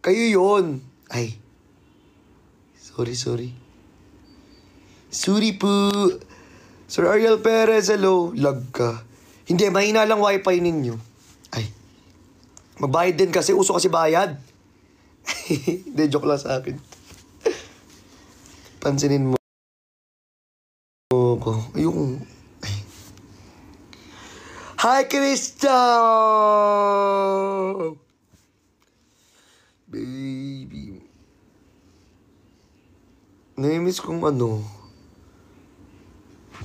Kayo yun. Ay. Sorry. Sorry po. Sir Ariel Perez, hello. Lag ka. Hindi, mahina lang wifi ninyo. Ay. Magbayad din kasi, uso kasi bayad. Hindi, joke lang sa akin. Pansinin mo ko. Ayun. Ay. Hi, Krista! Baby. Namiss kong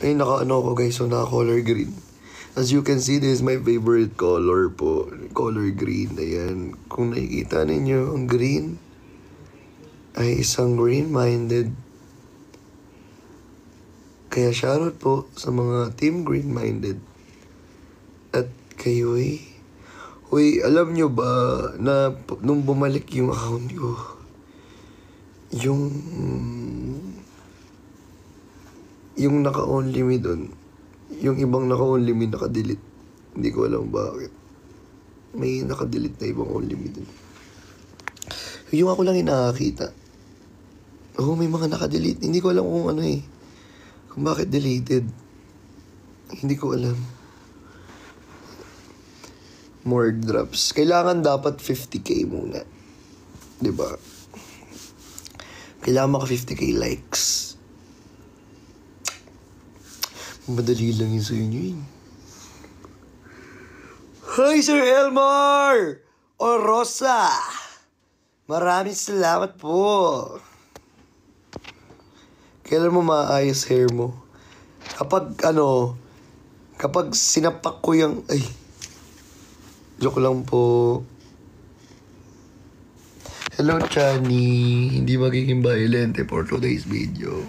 ay, naka-ano ko guys, so naka-color green. As you can see, this is my favorite color po. Color green, ayan. Kung nakikita ninyo, ang green ay isang green-minded. Kaya shoutout po sa mga team green-minded. At kayo'y, uy, alam nyo ba na nung bumalik yung account ko, yung naka-only me doon, yung ibang naka-only me naka-delete. Hindi ko alam bakit. May naka-delete na ibang only me doon. Yung ako lang yung nakakita. Oo, may mga naka-delete. Hindi ko alam kung bakit deleted. Hindi ko alam. More drops. Kailangan dapat 50k muna. Diba? Kailangan maka 50k likes. Madali lang yun sa inyo yun. Hi, Sir Elmar! O Rosa! Maraming salamat po. Kailan mo maayos hair mo? Kapag sinapak ko yung... Ay, joke lang po. Hello, Chani. Hindi magiging violent for today's video.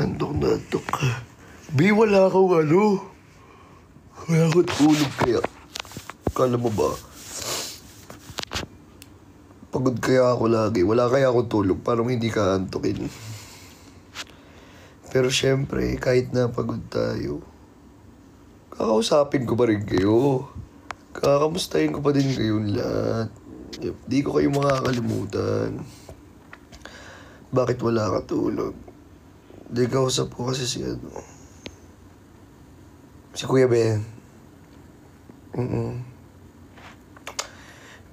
Antok na antok. Bi, wala akong wala akong tulog kaya. Kala mo ba? Pagod kaya ako lagi. Wala kaya akong tulog. Parang hindi ka antokin. Pero syempre, kahit na pagod tayo, kakausapin ko pa rin kayo. Kakamustahin ko pa din kayong lahat. Di ko kayo makakalimutan. Bakit wala ka tulog? Di kausap ko kasi si Kuya Ben.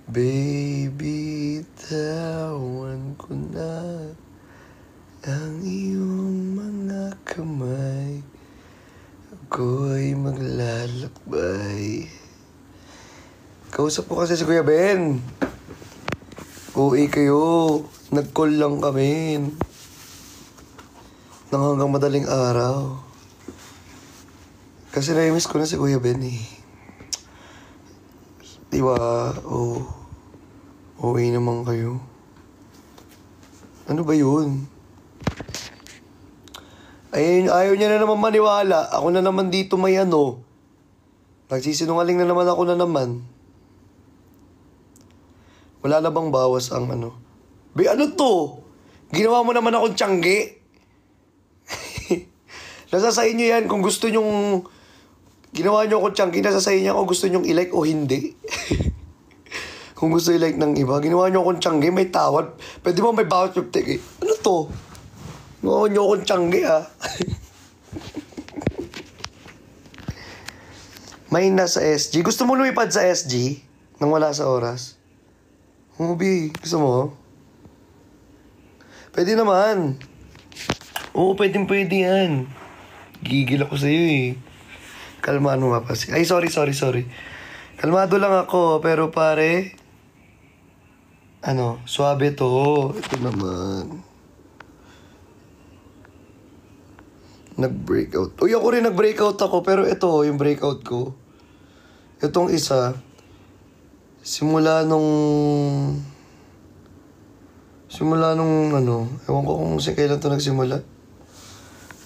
Baby, tawan ko na ang iyong mga kamay. Ako'y maglalakbay. Kausap ko kasi si Kuya Ben. Uwi kayo. Nag-call lang kami. Nang hanggang madaling araw. Kasi na-miss ko na si Kuya Ben eh. Diba? Uwi naman kayo. Ano ba yun? Ayaw niya na naman maniwala. Ako na naman dito may Nagsisinungaling na naman ako na naman. Wala na bang bawas ang Be, ano to? Ginawa mo naman akong tiyangge. Nasa sa inyo yan kung gusto nyong... Ginawa nyo akong tiyangge, nasa sa inyo kung gusto nyong i-like o hindi. Kung gusto i-like ng iba, ginawa nyo akong tiyangge, may tawad. Pwede mo may bawat 50k. Ano to? Ginawa nyo akong tiyangge, ha? May nasa SG. Gusto mo lumipad sa SG? Nang wala sa oras? Bi, gusto mo? Pwede naman. Oo, pwede yan. Gigil ako sa'yo eh. Kalmado mo pa. Ay, sorry. Kalmado lang ako, pero pare... Suabe to. Ito naman. Nag-breakout. Uy, ako rin nag-breakout ako, pero ito, yung breakout ko. Itong isa... Simula nung ewan ko kung kailan to nagsimula.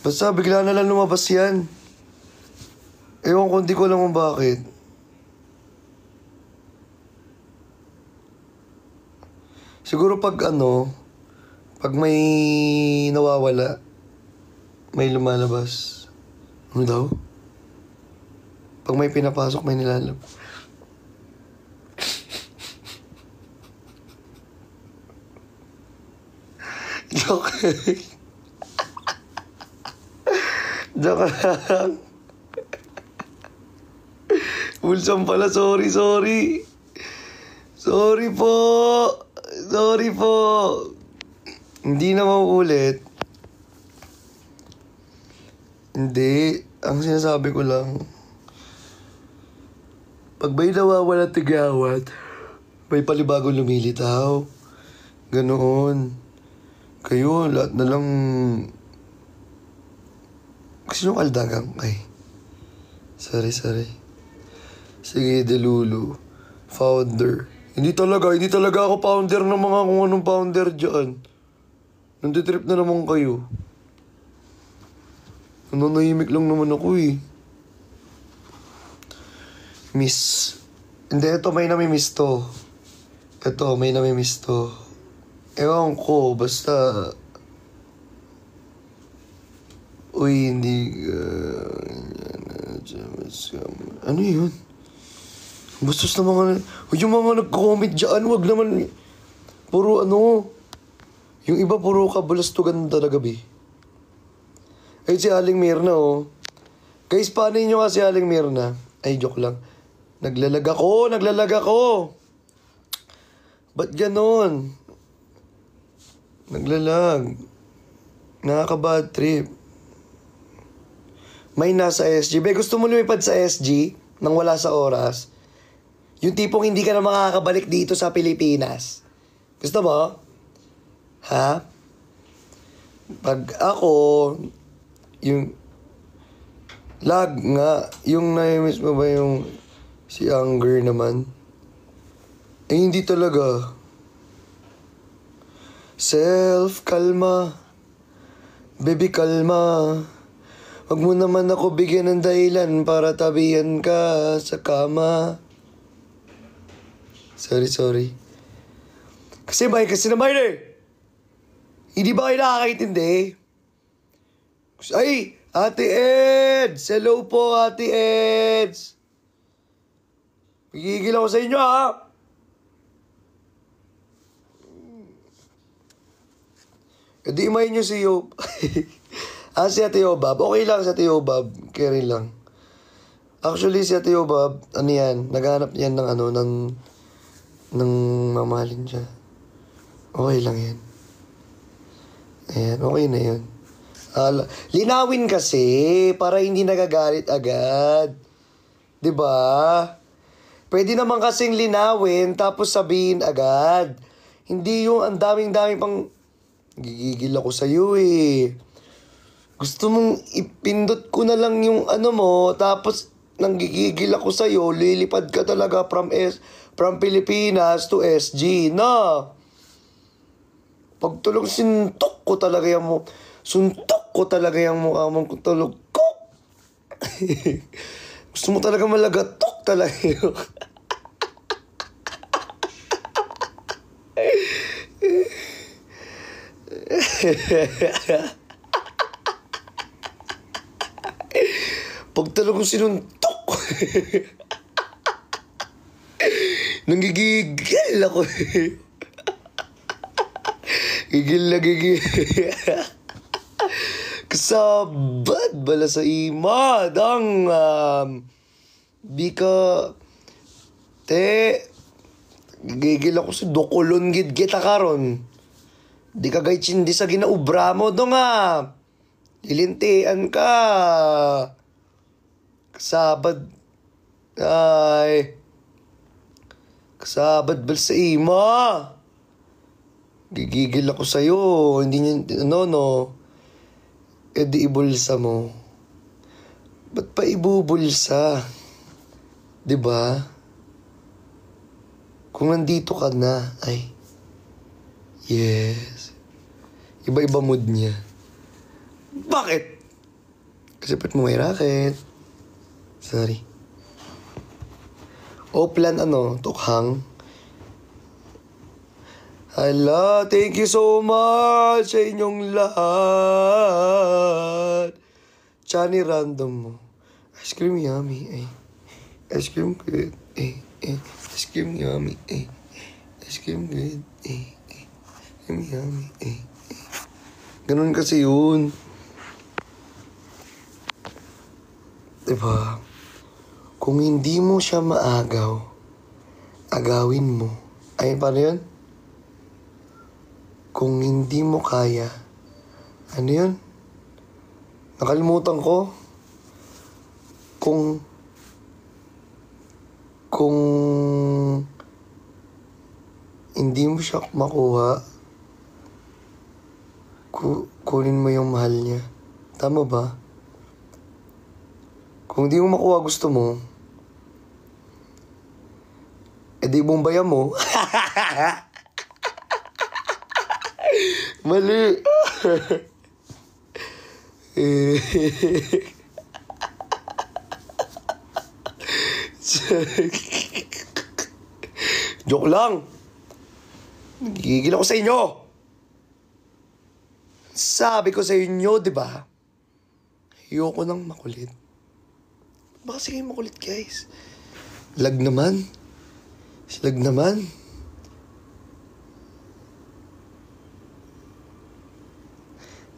Basta bigla na lang lumabas yan. Ewan ko, hindi ko alam kung bakit. Siguro pag may nawawala, may lumalabas. Ano daw? Pag may pinapasok, may nilalabas. Joke. Joke lang. Wholesome pala, sorry. Sorry po. Hindi na mauulit. Hindi. Ang sinasabi ko lang, pag may nawawala tigawat, may palibagong lumilitaw. Ganoon. Kayo, lahat na lang... Gusto nyo kaldagang? Ay. Sorry. Sige, Delulu. Founder. Hindi talaga ako founder ng mga kung anong founder dyan. Nanditrip na naman kayo. Nanahimik lang naman ako eh. Miss. Hindi, ito may namimiss to. Ewan ko, basta... Uy, hindi... ano yun? Bastos na mga... Yung mga nag-comment dyan, wag naman... Puro ano... Yung iba puro kabalastugan talaga, be. Ay, si Aling Mirna, oh. Guys, paano nyo nga si Aling Mirna? Ay, joke lang. Naglalag ako. Ba't ganon? Naglalag. Nakaka-bad trip. May nasa SG. Be, gusto mo lumipad sa SG nang wala sa oras? Yung tipong hindi ka na makakabalik dito sa Pilipinas. Gusto mo? Ha? Pag ako, yung lag nga, yung na-miss mo ba yung si Anger naman? Eh, hindi talaga. Kalma. Baby, kalma. Wag mo naman ako bigyan ng dahilan para tabihan ka sa kama. Sorry. Kasi naman eh. Hindi ba kayo nakakaintindi? Ay, Ate Eds! Hello po, Ate Eds! Magigil ako sa inyo, ha? Hindi imayin nyo si Yob. Si Ate Yobab. Okay lang si Ate Yobab. Carry lang. Actually, si Ate Yobab, ano yan, naghanap yan ng ng mamahalin siya. Okay lang yan. Ayan, okay na yun. Linawin kasi, para hindi nagagalit agad. 'Di ba? Pwede naman kasing linawin, tapos sabihin agad. Hindi yung ang daming-daming pang... Gigigil ako sa'yo eh. Gusto mong ipindot ko na lang yung ano mo, tapos nanggigigil ako sa'yo, lilipad ka talaga from Pilipinas to SG, na. Pagtulog, suntok ko talaga yung mukha mong tulog ko. Gusto mo talaga malagatok talaga yun. Pag talagang sinuntok, nanggigigil ako. Gigil. Kasabad bala sa ima. Di ka... Gigil ako sa dokulon kita karon. Di ka gay chindi sa ginaubra mo do nga. Ilintian ka. Kasabad. Ay. Kasabad bal sa ima. Gigigil ako sa'yo. Hindi niya, no. E di ibulsa mo. Ba't pa ibubulsa? Diba? Kung nandito ka na, ay. Yes. Iba-iba mood niya. Bakit? Kasi ba't mo may racket? Sorry. Oplan tukhang. Hala, thank you so much sa inyong lahat. Chani random mo. Ice cream yummy, eh. Ice cream good, eh. Ice cream yummy, eh. Ice cream good, eh. Ice cream yummy, eh. Ganun kasi yun. Diba? Kung hindi mo siya maagaw, agawin mo. Ay, paano yun? Kung hindi mo kaya, ano yun? Nakalimutan ko. Kung hindi mo siya makuha, kunin mo yung mahal niya. Tama ba? Kung hindi mo makuha gusto mo, edi bombayan mo. Mali. Joke lang. Gigil ako sa inyo. Sabi ko sa inyo, di ba? Ayoko nang makulit. Baka sige makulit, guys. Lag naman. Lag naman.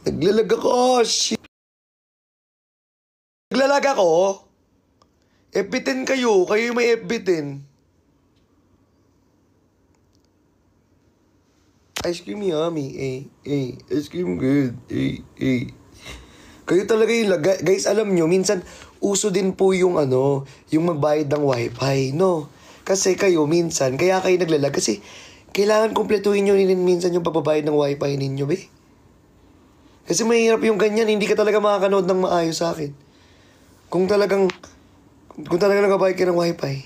Naglalag ako. Shit. Naglalag ako. FB10 kayo. Kayo yung may FB10. Ice cream yummy. Ice cream good. Kayo talaga yung lag. Guys, alam nyo, minsan uso din po yung yung magbayad ng wifi, no? Kasi kayo minsan, kaya kayo naglalag. Kasi kailangan kumpletuhin nyo rin minsan yung pagbabayad ng wifi ninyo, be. Kasi mahirap yung ganyan, hindi ka talaga makakanood ng maayos sa akin. Kung talagang nagbabayad ka ng wifi.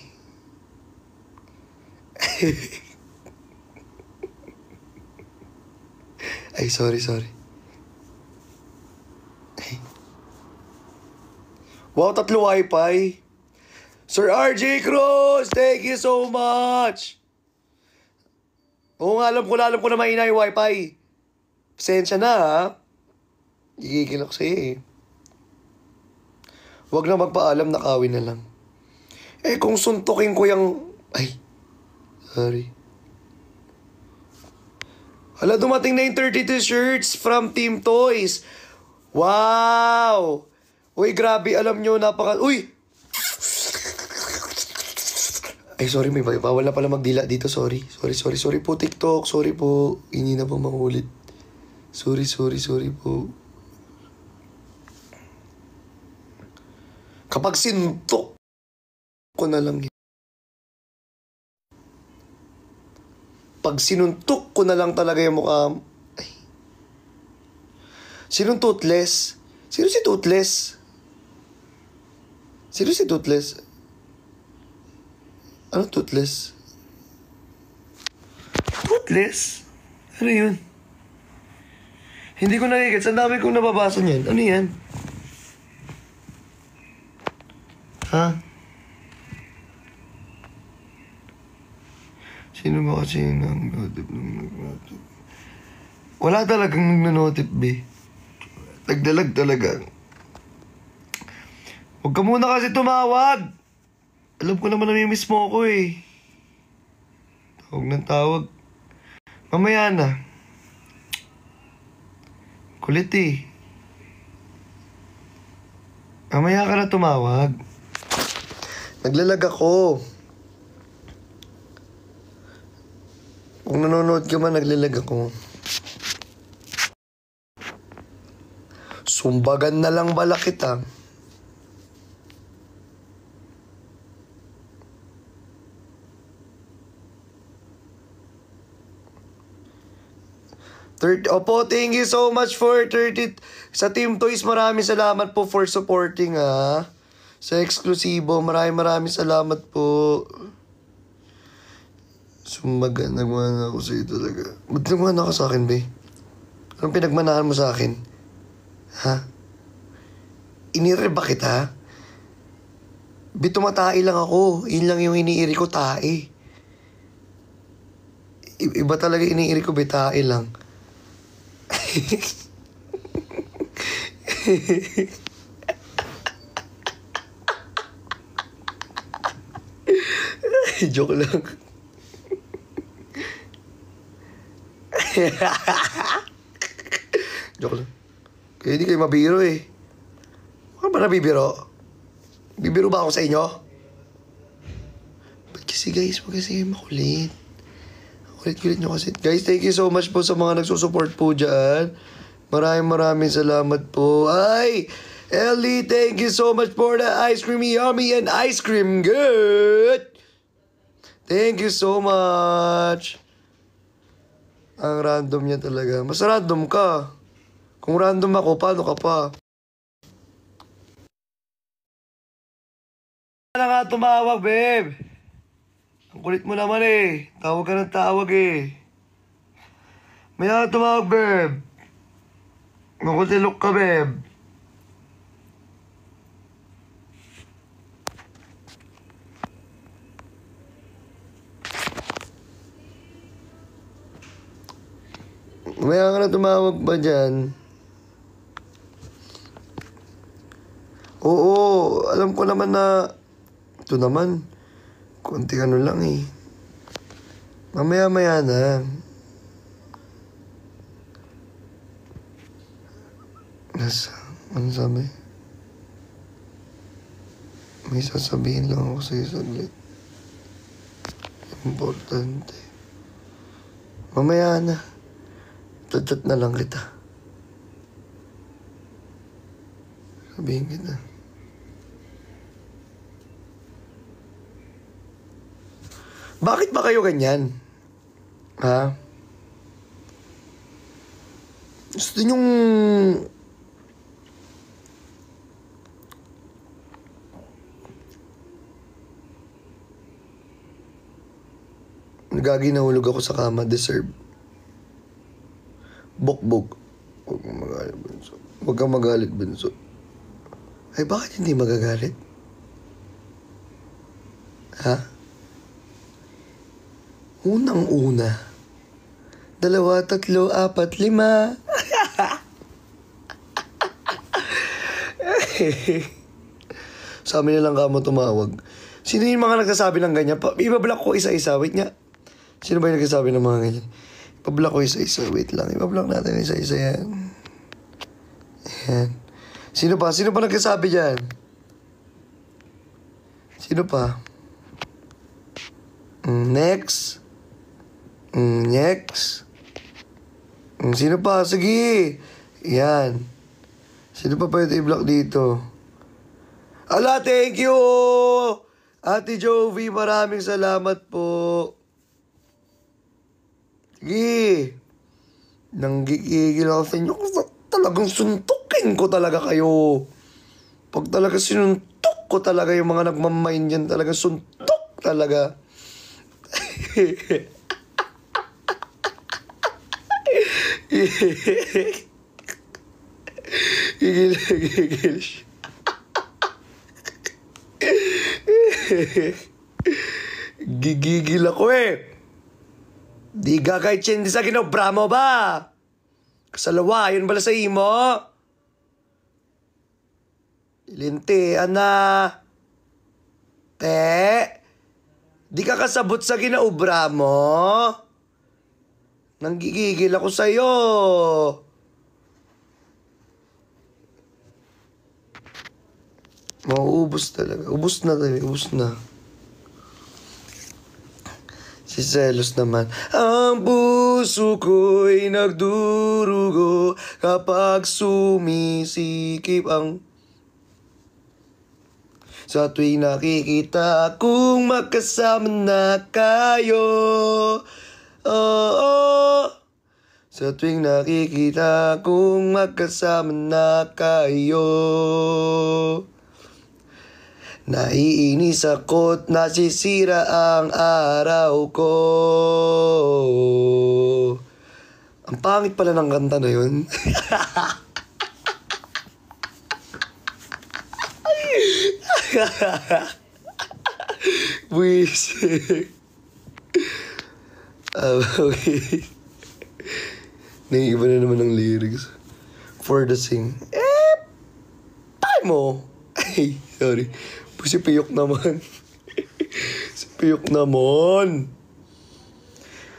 Ay, sorry. Ay. Wow, 3 wifi. Sir RJ Cruz, thank you so much. Oo nga, alam ko na mahina yung wifi. Pasensya na, ha? Gigigil ako sa'yo, eh. Huwag na magpaalam, nakawin na lang. Eh, kung suntukin ko yung... Ay, sorry. Hala, dumating na yung 32 shirts from Team Toys. Wow! Uy, grabe, alam nyo, Uy! Ay, sorry, may bawal na pala magdila dito, sorry. Sorry po, TikTok. Sorry po. Hindi na po makulit. Sorry po. Kapag sinuntok ko na lang yun. Pag sinuntok ko na lang talaga yung mukha. Ay. Sinong toothless? Sino si toothless? Ano toothless? Toothless? Ano yun? Hindi ko nakikita. Ang dami kong nababasa niyan. Ano yan? Ha? Sino ba kasi yung nag-notif? Wala talagang nag-notif, be. Nagdalag talaga. Huwag ka muna kasi tumawag. Alam ko naman namimiss mo ako, eh. Tawag ng tawag. Mamaya na. Kulit, eh. Mamaya ka na tumawag. Naglalag ako. Kung nanonood ka man, naglalag ako. Sumbagan na lang bala kita. Opo, thank you so much for 30. Sa Team Toys, maraming salamat po for supporting, ha. Sa eksklusibo, maraming salamat po. Sumbaga, nagmana ako sa'yo talaga. Ba't nagmana ka sa akin, be? Anong pinagmanahan mo sa akin? Ha? Inire ba kita? Be, tumatai lang ako. Yun lang yung iniiri ko, tae. Iba talaga iniiri ko, be, tae lang. Joke lang. Joke lang. Kaya hindi kayo mabiro eh. Ano ba nabibiro? Bibiro ba ako sa inyo? Ba't kasi guys, wag kasi makulit. Kulit-kulit nyo kasi. Guys, thank you so much po sa mga nagsusupport po dyan. Maraming salamat po. Ay! Ellie, thank you so much for the ice cream yummy and ice cream good. Thank you so much. Ang random niya talaga. Mas random ka. Kung random ako, paano ka pa? Wala nga tumawag, babe. Ang kulit mo naman eh. Tawag ka ng tawag eh. May nga tumawag, babe. Makutilok ka, babe. May nga na tumawag ba dyan? Oo, alam ko naman na ito naman, konti ano lang eh. Mamaya-maya na. Ano sabi? May sasabihin lang ako sa'yo saglit. Importante. Mamaya na. Tatat na lang kita. Sabihin kita. Bakit ba kayo ganyan? Ha? Gusto nyong... Nagagi nahulog ako sa kama, deserve. Bok-bok. Huwag kang magalit, Bunso. Huwag kang magalit, Bunso. Ay, bakit hindi magagalit? Ha? Unang-una. 2, 3, 4, 5. Sa amin nilang kamo tumawag. Sino yung mga nagsasabi ng ganyan? Ibablock ko isa-isa. Wait nga. Sino ba yung nagsasabi ng mga ganyan? Ibablock ko isa-isa. Wait lang. Ibablock natin isa-isa yan. Ayan. Sino pa? Sino pa nagsasabi dyan? Sino pa? Next. Next. Sino pa? Sige. Yan. Sino pa pwede i-block dito? Ala, thank you! Ate Jovi, maraming salamat po. Sige. Nanggigigil ako sa inyo. Talagang suntukin ko talaga kayo. Pag talaga sinuntok ko talaga yung mga nagmamain dyan, talaga suntok talaga. Gigil siya. Gigigil ako eh. Di gagay chindi sa ginobra mo ba? Kasalawa, yun bala sa imo? Linti, ana. Te, di ka kasabot sa ginaobra mo? Nanggigigil ako sa'yo. Mauubos talaga. Ubos na talaga. Ubos na. Si Zelos naman. Ang puso ko'y nagdurugo kapag sumisikip ang... Sa tuwing nakikita kung magkasama na kayo. Sa tuwing nakikita kung magkasama na kayo. Naiinis ako't nasisira ang araw ko. Ang pangit pala ng kanta na yun. Buisik. Okay. Naiiba na naman ang lyrics. For the sing. Pay mo! Ay, sorry. Si Piyok naman. Si Piyok naman.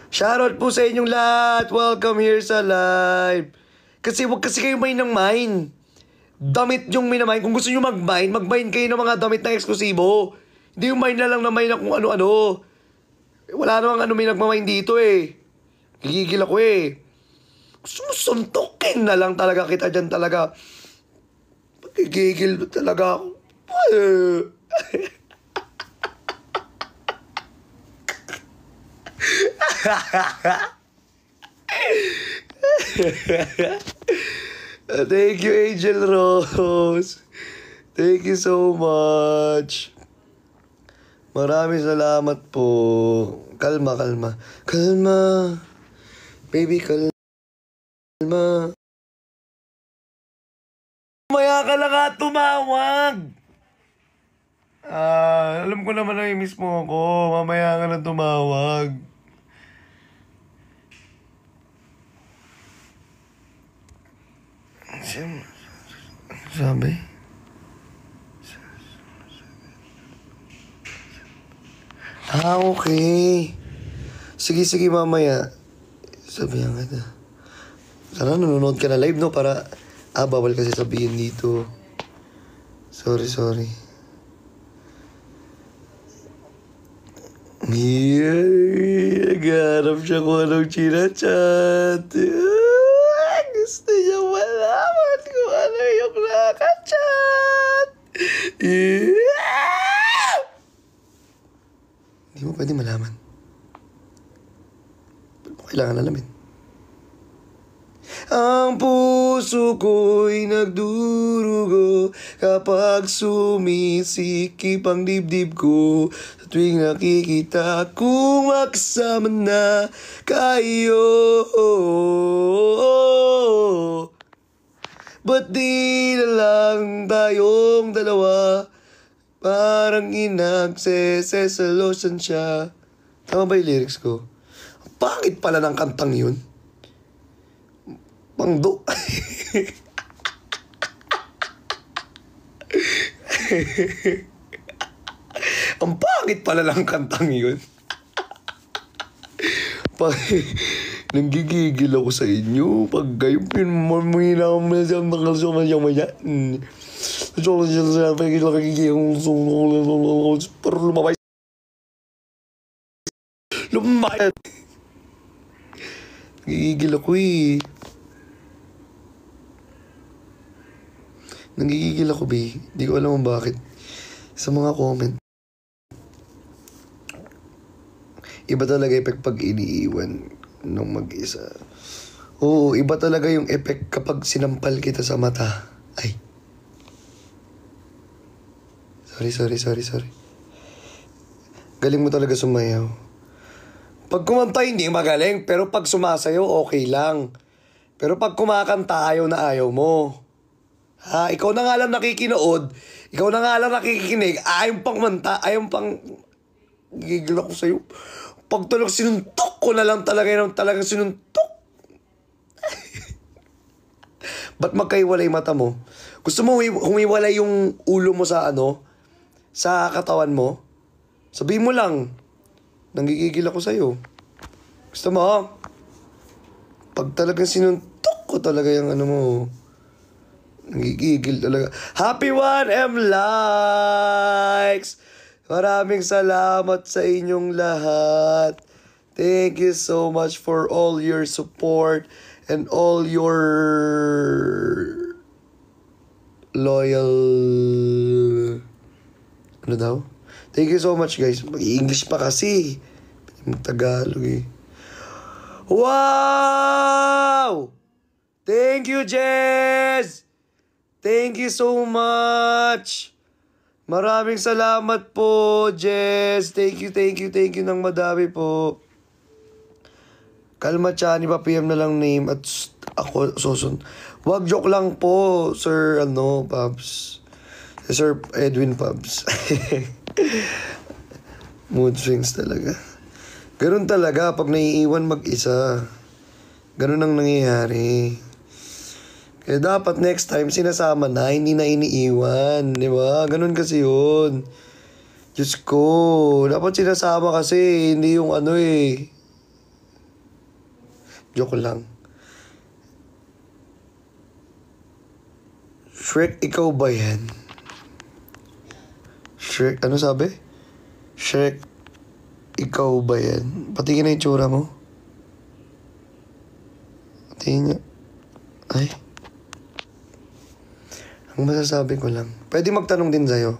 Shoutout po sa inyong lahat. Welcome here sa live. Kasi wag kasi kayo main ng main. Damit yung minamain. Kung gusto nyo mag-main kayo ng mga damit na eksklusibo. Hindi yung main na lang na main na kung ano-ano. Wala namang may nagmamain dito eh. Gigigil ako eh. Gusto mo suntukin na lang talaga kita dyan talaga. Gigigil talaga ako. Thank you, Angel Rose. Thank you so much. Maraming salamat po. Kalma. Kalma. Baby, kalma. Maya ka lang nga tumawag. Alam ko naman na i-miss mo ako. Mamaya ka lang tumawag. Sabi? Okay. Sige, mamaya. Sabihan kita. Sana nanonood ka na live, no? Para, bawal kasi sabihin dito. Sorry. Nagharap siya kung anong chinachat. Gusto niya malaman kung ano yung nakachat. Hindi mo pwede malaman. Ba't mo kailangan alamin? Ang puso ko'y nagdurugo kapag sumisikip ang dibdib ko. Sa tuwing nakikita kong magsama na kayo. Ba't di na lang tayong dalawa? Parang inagsese sa lotion siya. Tama ba yung lyrics ko? Bakit pala ng kantang yun? Pangdo. Ang pangit pala ng kantang yun. Nanggigigil ako sa inyo. Pag kayo pinamamina ako na siyang nakasama siyang maya. So, siya pero lumabay. Nanggigigil ako eh. Nanggigigil ako, be. Hindi ko alam kung bakit. Sa mga comment. Iba talaga effect pag iniiwan ng mag-isa. Oo, iba talaga yung effect kapag sinampal kita sa mata. Ay. Sorry. Galing mo talaga sumayaw. Pag kumanta, hindi magaling. Pero pag sumasayaw, okay lang. Pero pag kumakanta, ayaw na ayaw mo. Ikaw na nga lang nakikinood, ikaw na nga lang nakikinig, ayaw pang kumanta, ayaw pang... Gigil ako sa'yo. Pag tulog, sinuntok ko na lang talagang sinuntok. Ba't magkaiwalay mata mo? Gusto mo humiwalay yung ulo mo sa sa katawan mo? Sabihin mo lang, nanggigigil ako sa'yo. Gusto mo? Pag talagang sinuntok ko talaga yung mo, nagigigil talaga. Happy 1M likes! Maraming salamat sa inyong lahat. Thank you so much for all your support and all your loyal... Ano daw? Thank you so much, guys. Mag-English pa kasi. Mag-Tagalog eh. Wow! Thank you, Jess! Thank you so much. Maraming salamat po, Jess. Thank you ng madami po. Kalma Chani, pa-PM na lang name at ako susun. Wag, joke lang po, Sir Pabs. Sir Edwin Pabs. Mood swings talaga. Ganun talaga pag naiiwan mag-isa. Ganun ang nangyayari. Kaya dapat next time sinasama na, hindi na iniiwan. Di ba? Ganun kasi yun. Diyos ko. Dapat sinasama kasi, hindi yung eh. Joke lang. Shrek, ikaw ba yan? Shrek, ano sabi? Shrek, ikaw ba yan? Patingin na yung tsura mo. Patingin niya. Ay. Ang masasabi ko lang. Pwede magtanong din sa'yo.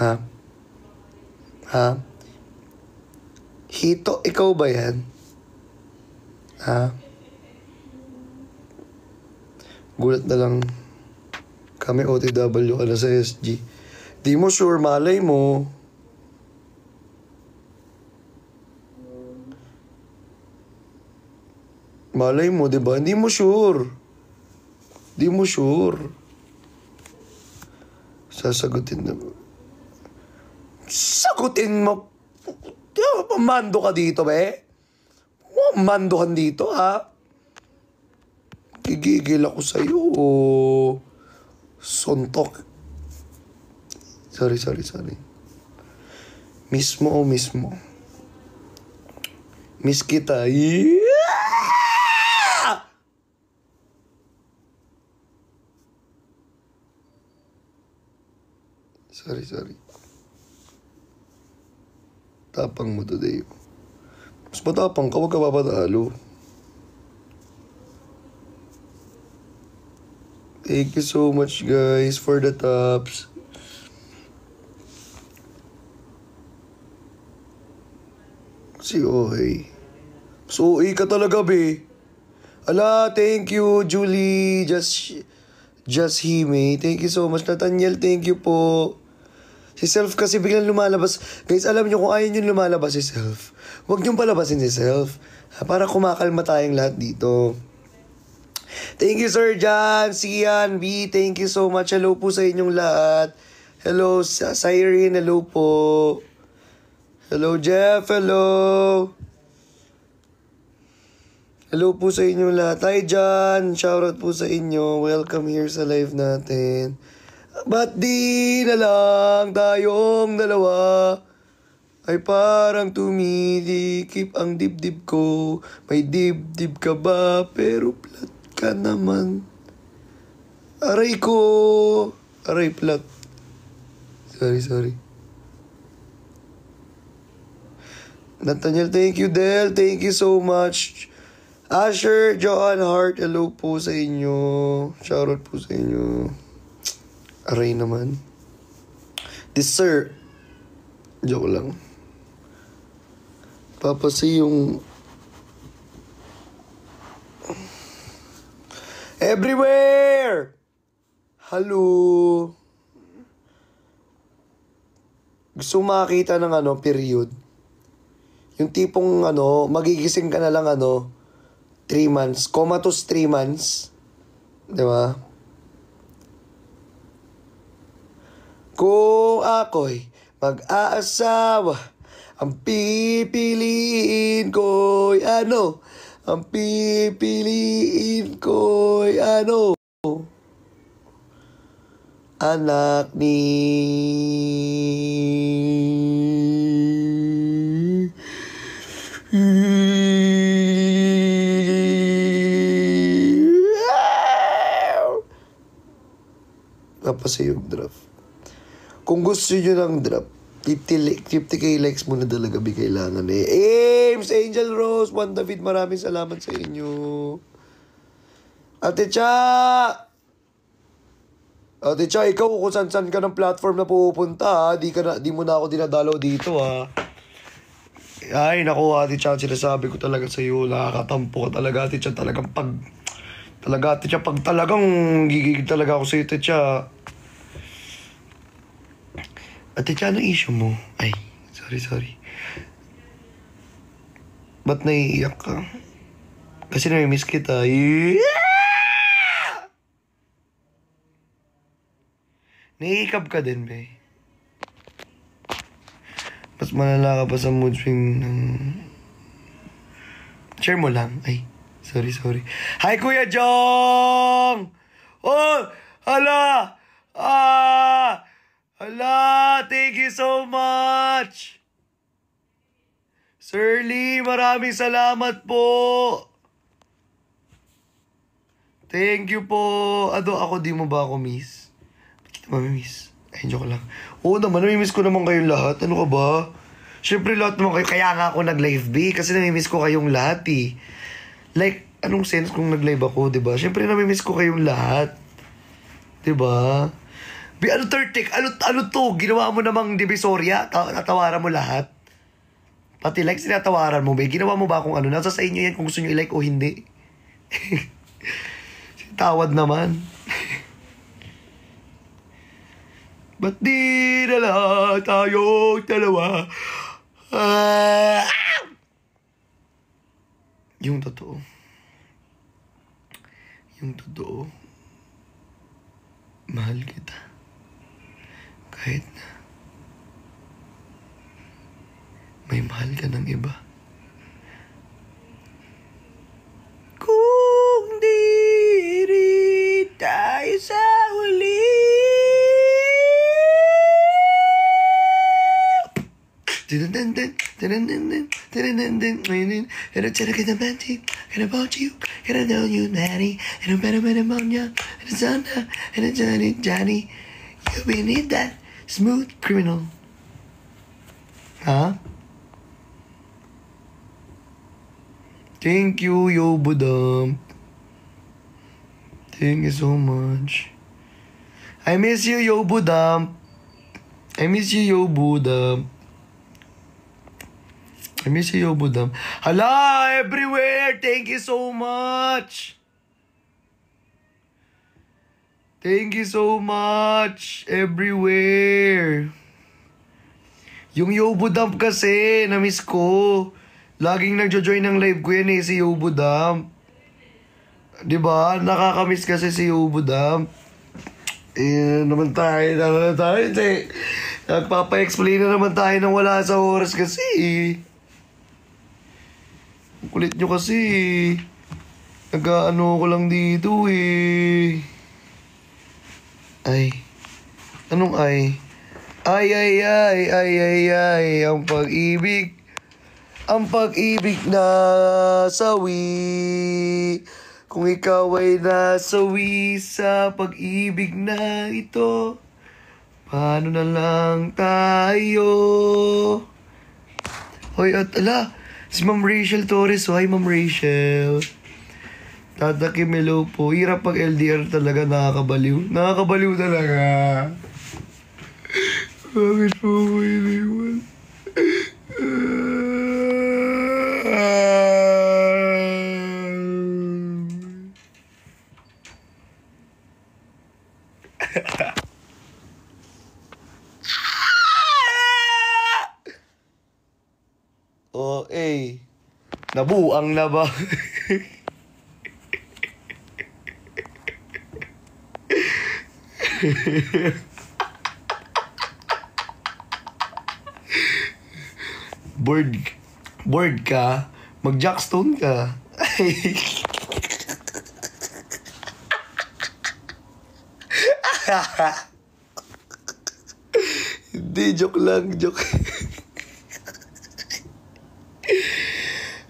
Ha? Ha? Hito, ikaw ba yan? Ha? Gulat na lang. Kami OTW ka na sa SG. Di mo sure, malay mo. Malay mo, di ba? Hindi mo sure. Di mo sure. Sasagutin na. Sagutin mo. Mando ka dito, be. Mandohan dito, ha? Gigigil ako sa'yo. Sontok. Sorry. Mismo o mismo. Miss kita. Yeah! Sorry. Tapang mo today. Mas matapang ka, huwag ka papatalo. Thank you so much, guys, for the tops. Si Oy. So, ka talaga, be. Ala, thank you, Julie. Just Hime. Thank you so much. Nathaniel, thank you po. Si Self kasi biglang lumalabas. Guys, alam nyo kung ayaw nyo lumalabas si Self, huwag nyo palabasin si Self. Para kumakalma tayong lahat dito. Thank you, Sir John, Sian, B. Thank you so much. Hello po sa inyong lahat. Hello, Cyrene. Hello po. Hello, Jeff. Hello. Hello po sa inyong lahat. Hi, John. Shoutout po sa inyo. Welcome here sa live natin. Ba't di na lang tayong dalawa ay parang tumidikip ang dibdib ko. May dibdib ka ba? Pero plat ka naman. Aray ko. Aray, plat. Sorry. Nathaniel, thank you, Del. Thank you so much. Asher, Joan Hart, hello po sa inyo. Shoutout po sa inyo. Aray naman. This sir. Joke lang. Papasi yung everywhere! Hello. Gusto makita ng period. Yung tipong magigising ka na lang 3 months. Comatose 3 months. Diba? Kung ako'y mag-aasawa, ang pipiliin ko'y ang pipiliin ko'y anak ni napasayog draft. Kung gusto nyo ng draft, 50k likes muna talaga kailangan Ames, Angel Rose, Juan David, maraming salamat sa inyo. Ate Cha, ikaw kung saan ka ng platform na pupunta, di mo na ako dinadalaw dito, ha. Ay, naku, Ate Cha, sinasabi ko talaga sa iyo, nakakatampo ka talaga, Ate Cha, talagang pag talagang gigigil talaga ako sa iyo, Ate Cha. Ate Cha, anong issue mo? Ay, sorry. Ba't naiiyak ka? Kasi nami-miss kita. Yeah! Naiikab ka din, be. Mas malala ka pa sa mood swing ng... Share mo lang. Ay, sorry. Hi, Kuya Jong! Oh! Hala! Hala! Thank you so much! Sir Lee, maraming salamat po! Thank you po. Ako, di mo ba ako miss? Ba't kita mamimiss? Ay, joke lang. Oo naman, namimiss ko naman kayong lahat. Ano ka ba? Siyempre lahat naman kayo. Kaya nga ako nag-live B. Kasi namimiss ko kayong lahat eh. Like, anong sense kung nag-live ako, diba? Siyempre namimiss ko kayong lahat. Diba? Ano third take? Ano to? Ginawa mo namang divisorya? Natawaran mo lahat? Pati like, sinatawaran mo ba? Ginawa mo ba kung ano? Nasa sa inyo yan kung gusto nyo i-like o hindi. Tawad naman. Ba't di nala tayong dalawa? Yung totoo. Mahal kita. Kahit na may mahal ka ng iba. Kung di rin tayo sa huli. And I tell you the magic, and about you, and I know you, Nanny, and I'm better than ammonia, and it's Anna, and it's Johnny. You beneath that smooth criminal. Huh? Thank you, Yo Budam. Thank you so much. I miss you, Yo Budam. I miss you, Yo Budam. I miss you, Yo Budam. Hala, everywhere. Thank you so much. Thank you so much. Everywhere. Yung Yo Budam kasi, na-miss ko. Laging nagjo-join ng live ko yan eh, si Yo Budam. Diba? Nakakamiss kasi si Yo Budam. Naman tayo. Nagpapa-explain na naman tayo nang wala sa oras kasi. Kulit nyo kasi. Nag-ano ko lang dito eh. Ay. Anong ay? Ay. Ang pag-ibig. Ang pag-ibig na sawi. Kung ikaw ay nasawi sa pag-ibig na ito, paano na lang tayo? Hoy, at ala, si Ma'am Rachel Torres. Hi, Ma'am Rachel. Tatakim, hello po. Hirap pag LDR talaga, nakakabaliw. Nakakabaliw talaga. Bakit po ko iniwan? Oh, nabuang na ba? Bored ka? Mag-jackstone ka. Hindi, joke lang, joke.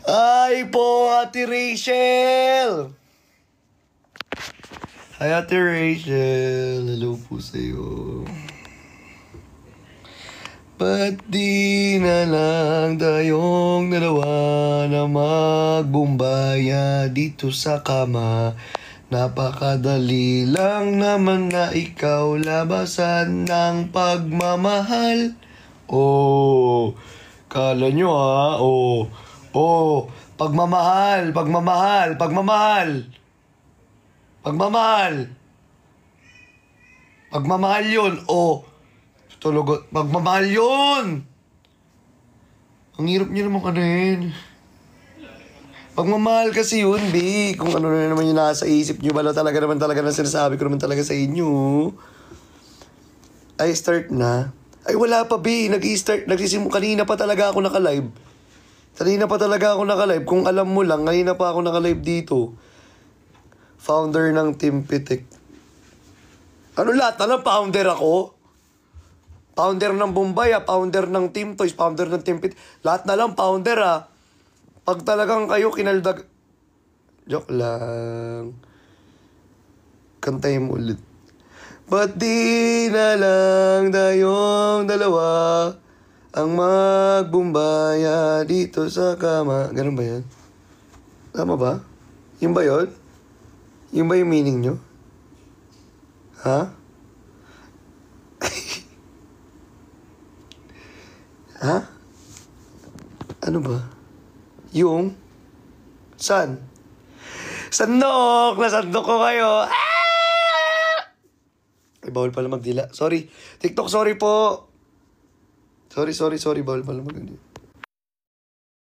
Hi po, Ate Rachel! Hi, Ate Rachel. Hello po sa'yo. Ba't di na lang tayong dalawa na magbumbaya dito sa kama? Napakadali lang naman na ikaw labasan ng pagmamahal. Oh, kala nyo ha? Oh, pagmamahal. Pagmamahal yun. Oh, tulugot. Pagmamahal yun. Ang hirap nyo naman kanin. Pagmamahal kasi yun, B. Kung ano na naman yung nasa isip nyo, bala talaga naman talaga na sinasabi ko naman talaga sa inyo. Ay, start na. Ay, wala pa, B. Kanina pa talaga ako naka-live. Kung alam mo lang, kanina pa ako naka-live dito. Founder ng Team Pitik. Ano lahat na lang? Founder ako? Founder ng Bombay, founder ng Team Toys, founder ng Team Pitik. Lahat na lang founder, Pag talagang kayo kinaldag... Joke lang. Kantahin mo ulit. Ba't di na lang tayong dalawa ang magbumbaya dito sa kama? Ganun ba yan? Tama ba? Yun ba yun? Yun ba yung meaning nyo? Ha? Ha? Ano ba? Yung? Saan? Sandok! Nasandok ko kayo! Ah! Ay, bawal pala magdila. Sorry. TikTok, sorry po. Sorry. Bawal pala magdila.